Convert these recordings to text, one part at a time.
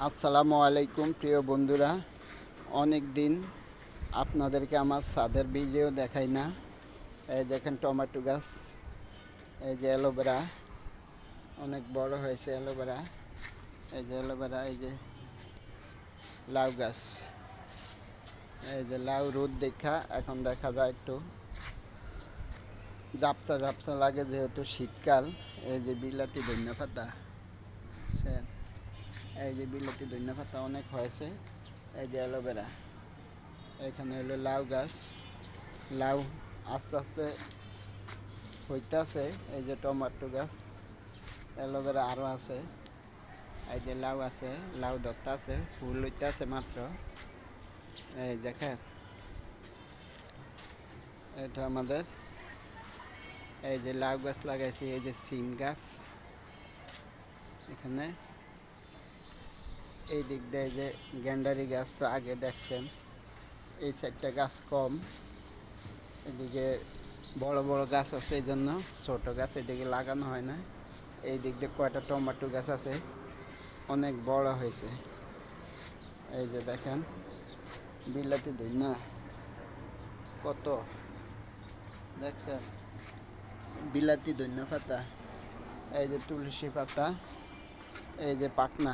আসসালামু আলাইকুম প্রিয় বন্ধুরা। অনেক দিন আপনাদেরকে আমার ছাদের ভিডিও দেখাই না। এই দেখেন টমেটো গাছ, এই যে অ্যালোভেরা অনেক বড় হয়েছে অ্যালোভেরা, এই যে অ্যালোভেরা, এই যে লাউ গাছ, এই যে লাউ রোদ দেখা এখন দেখা যায় একটু ঝাপসা ঝাপসা লাগে যেহেতু শীতকাল। এই যে বিলাতি ধনিয়া পাতা, এই যে বিলাতি ধনিয়া পাতা অনেক হয়েছে। এই যে অ্যালোভেরা, এখানে হলো লাউ গাছ, লাউ আস্তে আস্তে হইতেছে। এই যে টমেটো গাছ, অ্যালোভেরা আরও আছে, এই যে লাউ আছে, লাউ ধরতে আছে, ফুল হইতেছে মাত্র। এই দেখেন এটা আমাদের এই যে লাউ গাছ লাগাইছি, এই যে সিম গাছ এখানে। এই দিক দিয়ে যে গ্যান্ডারি গাছ তো আগে দেখছেন, এই সাইডটা গাছ কম, এদিকে বড় বড় গাছ আছে, এই জন্য ছোটো গাছ এদিকে লাগানো হয় না। এই দিক দিয়ে কয়টা টমেটো গাছ আছে, অনেক বড় হয়েছে। এই যে দেখেন বিলাতি ধনিয়া কত দেখছেন, বিলাতি ধনিয়া পাতা, এই যে তুলসী পাতা, এই যে পাকনা,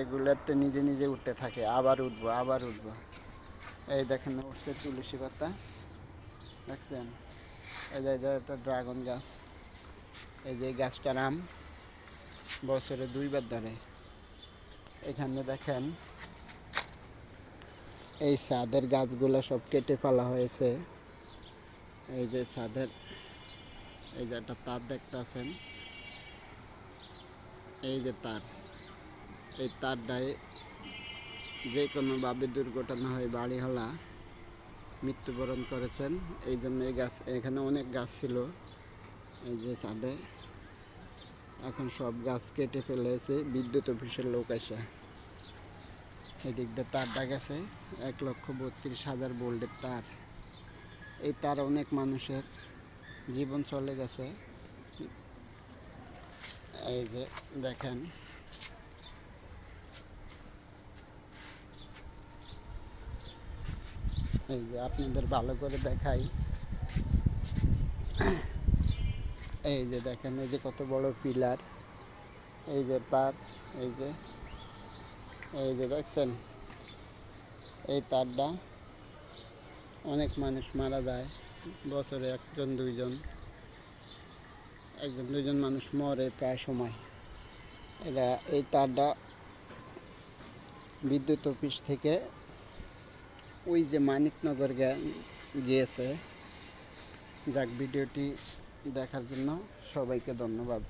এগুলাতে নিজে নিজে উঠতে থাকে, আবার উঠবো আবার উঠবো। এই দেখেন উঠছে তুলসী পাতা, দেখছেন। এই যে একটা ড্রাগন গাছ, এই যে গাছটার আম বছরে 2বার ধরে। এখানে দেখেন এই ছাদের গাছগুলো সব কেটে ফেলা হয়েছে। এই যে ছাদের এই যে একটা তার দেখতেছেন, এই যে তার, এই তারটায় যে কোনোভাবে দুর্ঘটনা হয়ে বাড়িওয়ালা মৃত্যুবরণ করেছেন। এই জন্য এই গাছ, এখানে অনেক গাছ ছিল এই যে ছাদে, এখন সব গাছ কেটে ফেলেছে বিদ্যুৎ অফিসের লোক এসে। এদিক দিয়ে তারটা গেছে 1,32,000 ভোল্টের তার। এই তার অনেক মানুষের জীবন চলে গেছে। এই যে দেখেন এই যে আপনাদের ভালো করে দেখাই, এই যে দেখেন এই যে কত বড় পিলার, এই যে তার, এই যে দেখছেন এই তারটা, অনেক মানুষ মারা যায় বছরে, একজন দুইজন মানুষ মরে প্রায় সময়। এটা এই তারটা বিদ্যুৎ অফিস থেকে ওই যে মানিকনগর গিয়েছে। যাক, ভিডিওটি দেখার জন্য সবাইকে ধন্যবাদ।